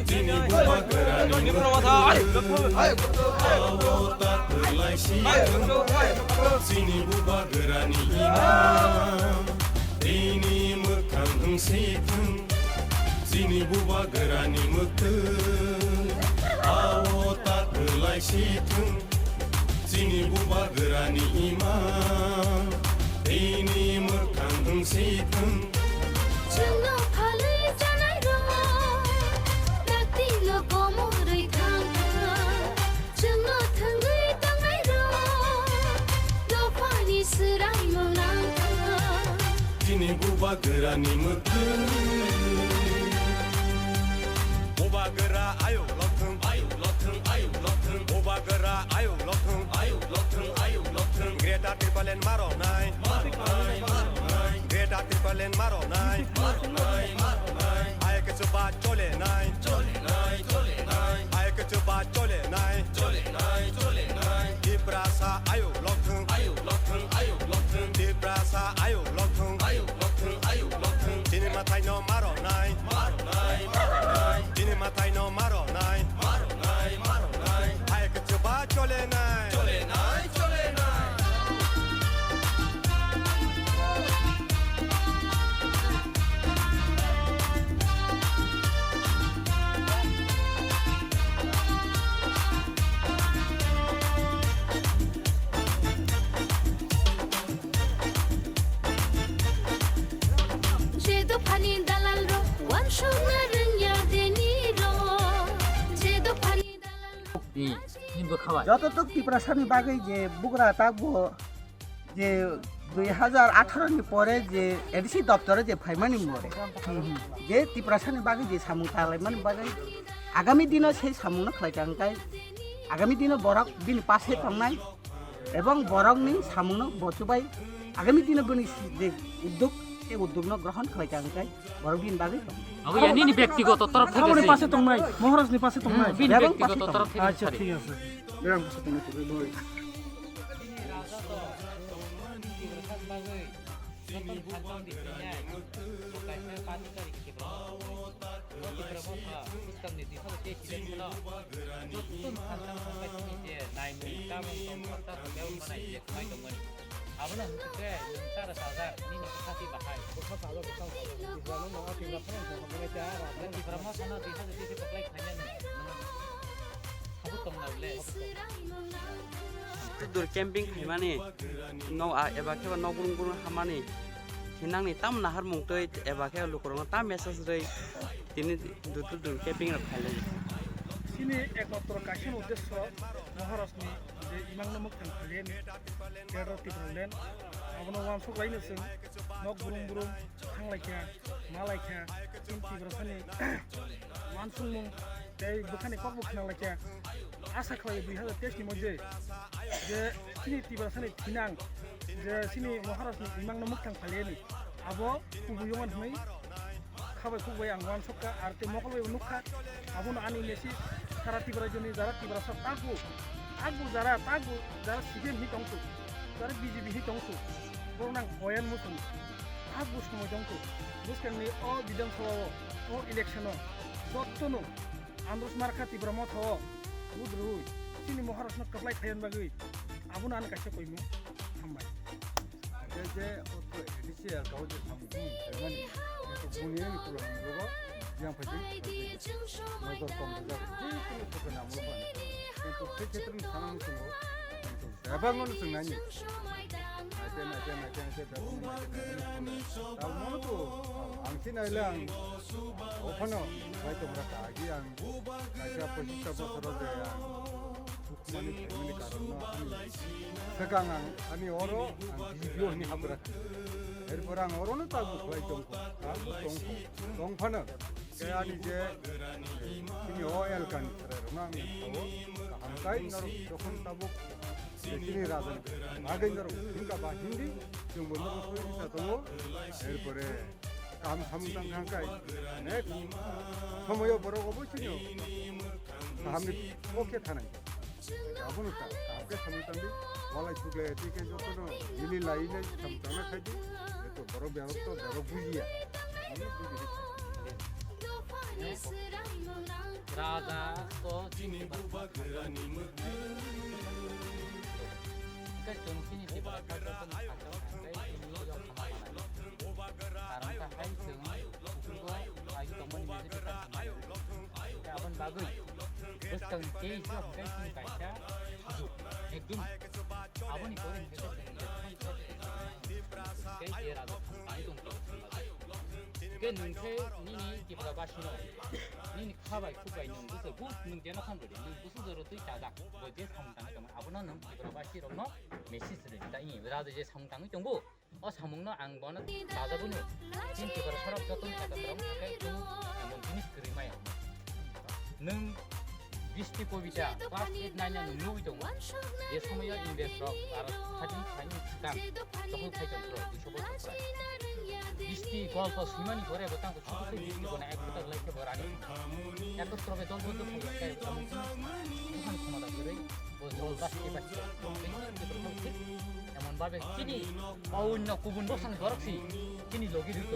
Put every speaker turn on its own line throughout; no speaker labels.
Sini buba gerani Sini buba gerani imam Ini mekang seitun Sini buba gerani mekang Awo tak kelai seitun Sini buba gerani imam Ini mekang seitun
Chungo phalai janai ro Nakti lo komorai thangka Chungo thangai tangai ro Lo pani serai molangka
Sini buba gerani mekang Buba gera ayo lothung Buba gera ayo lothung Greta triplen maro nai Greta triplen maro nai Ayo ke coba chole nai Ayo ke coba chole nai Di prasa ayo lothung Di prasa ayo lothung Dini matai no maro nai Dini matai no maro nai Ayo ke coba chole nai
Jedo pani dalal ro wan shona ranya deni ro Jedo pani dalal ro
নিম্ব খাওয়ায়
যতটুক ত্রিপুরাসানি বাগে যে বুকরা থাকবো যে 2018 পরে যে ADC দপ্তরে যে ফাইমানি মরে যে ত্রিপুরাসানি বাগে যে সামুং তালাইমানি বাগে আগামী দিনে সেই সামুংনো খাইটাংকাই আগামী দিনে বরক দিন পাশে থাকনাই এবং বরকনি সামুংনো বচুবাই আগামী দিনে বনি যে উদ্যোগ এই উদ্যোগনো গ্রহণ খাইটাংকাই বরক দিন বাগে
আবু ইয়ানি ব্যক্তিগত তরফ থেকে
আমার পাশে তো নাই মহারাজনি পাশে তো নাই
বিন
এবং
ব্যক্তিগত
পাশে
তরফ থেকে
আচ্ছা ঠিক আছে বেরাম পাশে তো নাই
dur camping khaimani no eba kheba no burung burung hamani hinangni tam nahar mungtoi eba khe lukorong tam message rei tini dur camping ra khaile
তিনি একমাত্র কাশিন উদ্দেশ্য মহারাজনি যে ইমাংনমুখ থাংখালেন কেডরতি প্রলেন আবনো ওয়ান সগাইনोसों নক বুরুম বুরুম থাংলাইখা মালাইখা চিন্তি ব্রসানি মানসুংমুং এই বুখানি কক বুখানালাইখা আশা খালাই 2023 नि মধ্যে যে সিনি তিব্রাসানি থিনাং যে সিনি মহারাজনি ইমাংনমুখ থাংখালেন আবো কুবুয়মান হই খাবাই খুবই আং ওয়ান সকা আর তে মকলবাই নুখা আবনো আনি মেসি সারা তিব্রাজনি যারা তিব্রাসা তাগু যারা সিপিএম হি দংসু যারা বিজেপি হি দংসু বরনাং অয়ান মুসুং তাগু সময় দংসু বুসকাংনি অ বিধানসভা অ ইলেকশন যত্তনো আন্দ্রস মার্কা তিব্রা মত হ বুদ্রুই সিনি মহারাষ্ট্র কাপলাই খায়ান বাগৈ আবনো আন কাছে কইমু হামবাই
যে এডিসি আর কাউজে সামুং মানে এত বুনিয়ে নিকুলো আমগো yang penting motor komputer itu bukan amul pan itu kecetrin sanang sungo itu abangun sungani ada tahu mana tu angsin ailang opano baik mereka lagi yang ada posisi besar dia mani family karena sekarang ani oro video ini habrak এরপর আং অরণ তাগু খলাই দংফানো কেয়ানি যে তিনি oil কান রনাং তাবো হামকাই নর যখন তাবো তিনি রাজন আগে নর হিংকা বা হিন্দি जों বন্ধ করে তাবো এরপরে কাম সামদাং হামকাই নেক্সট সময় বড় অবশ্যই সামনে পক্ষে থানাই 아무는 다 앞에 삼단디 원래 죽게 되게 저거는 일일 라인에 삼단을 하지 또 바로 배웠어 내가 부지야
রাজা তো চিনি 정신이 뒤바닥하던 다른 하이승 그리고 아이 동문 뮤직비디오 아번 막의 어떤 게이지와 가까이 가자 একদম 아버니 거린 게이지라도 이동 그 능태 니니 기브가 바시노 니니 카바이 쿠가 있는 것을 부 능제나 한 거리 무슨 저로 또 자작 뭐지 상당히 좀 아버는 기브가 바시로노 메시스를 일단 이 라도 이제 상당히 정보 사먹는 앙번은 나자분이 진짜로 서럽졌던 것처럼 가까이 좀 한번 비니스 그림이야 능 비스티 고비자 클래스 8년 누구이 정도 예 소모여 인베스터 알아 사진 사진 시간 조금 회전으로 뒤셔볼 거야 비스티 골프 수면이 거래 못한 거 축구 비스티거나 액부터 이렇게 뭐라니 약간 그러면 dol부터 가까이 가면 무슨 코너다 그래 뭐 바스켓 এমনভাবে চিনি অন্য কুবুন বসান গরকছি চিনি লগি দিত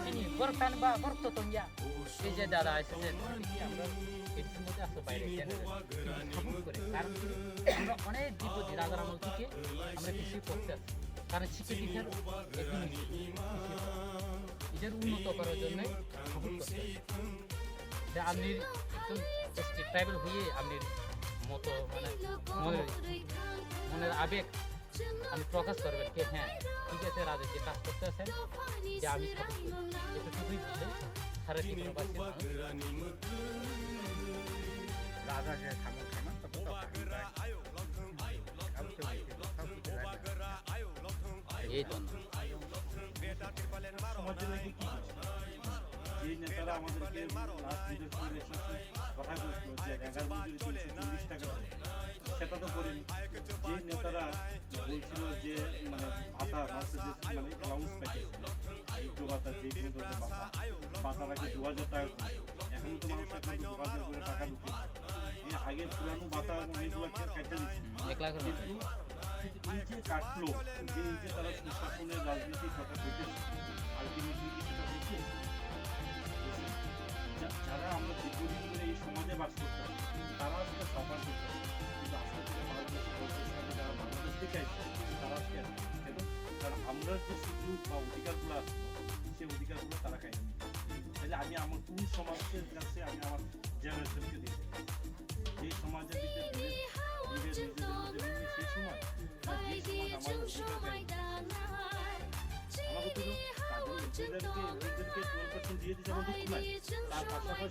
চিনি গরক টান বা গরক তো তঙ্গিয়া এই যে দাদা এসেছে আমরা এটির মধ্যে আসতে বাইরে সাপোর্ট করে কারণ আমরা অনেক দীর্ঘদিন রাজার আমল থেকে আমরা কৃষি করতে আসছি কারণ শিক্ষা দীক্ষার একদিন এদের উন্নত করার জন্য সাপোর্ট করতে আপনি একজন ট্রাইবেল হয়ে আপনি মতো মানে মনের আবেগ আমি প্রকাশ করবেন যে হ্যাঁ ঠিক আছে রাজা যে কাজ করতে আছেন যে আমি এতটুকুই বলে সারা জীবনবাসী
রাজা যে সামন খাইমান তবে তো
এই জন্য
এই নেতারা আমাদেরকে কথা বলছিল যে 11 টাকা সেটা তো করেনি যে নেতারা বলছিল যে মানে ভাতা মানে অ্যালাউন্স প্যাকেজ এই ভাতা যে কোনো ধরনের ভাতা রাখে 2000 টাকা এখন তো মানুষ এখন 2000 করে টাকা ঢুকে এই আগের পুরানো ভাতা এগুলো কেটে দিচ্ছে নিচে কাটলো যে নিচে তারা সুশাসনের রাজনীতির কথা পেতেছে আলটিমেটলি সেটা হচ্ছে যারা আমরা দীর্ঘদিন ধরে এই সমাজে বাস করতাম তারা সেটা সফর করতে কিন্তু আস্তে আস্তে ভারতবর্ষের সাথে যারা বাংলাদেশ থেকে আসছে তারা আজকে এবং কারণ আমরা যে সুযোগ বা অধিকারগুলো আছে সেই অধিকারগুলো তারা খাই তাহলে আমি আমার কোন সমাজের কাছে আমি আমার জেনারেশনকে দিই যে সমাজের ভিতরে নিজেদের মধ্যে সেই সময় যে সমাজ আমার অধিকার আমাকে তো এদেরকে 12% দিয়ে দিতে আমার দুঃখ নাই তার পাশাপাশি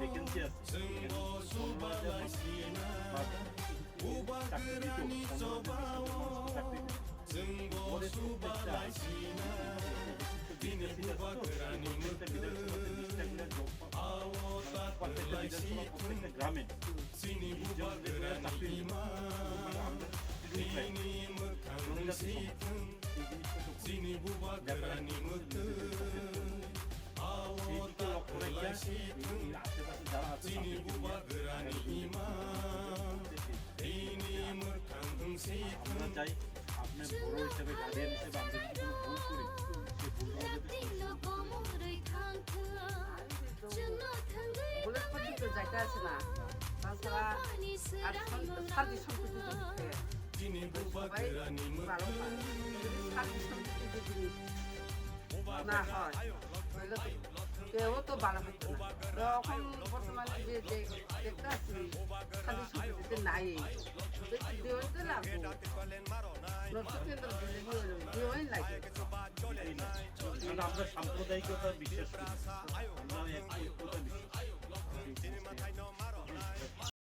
ভ্যাকেন্সি আছে প্রত্যেকটা গ্রামে আমরা চাই আপনার বড় হিসেবে গার্ডিয়ান হিসেবে আমরা যদি কোনো ভুল করি সেই
বুলেট পর্যন্ত জায়গা আছে না তাছাড়া আর সার্বিক সম্পত্তি সবাই ভালো পায় যদি সার্বিক সম্পত্তি যদি না হয় তাহলে কেউ তো ভালো হতো না এখন বর্তমানে যে দেখতে আসছি সার্বিক সম্পত্তিতে নাই দেওয়াতে লাগবো নষ্ট কেন্দ্র দেওয়াই লাগে
আমরা সাম্প্রদায়িকতা বিশ্বাস করি আমরা ঐক্যতা বিশ্বাস করি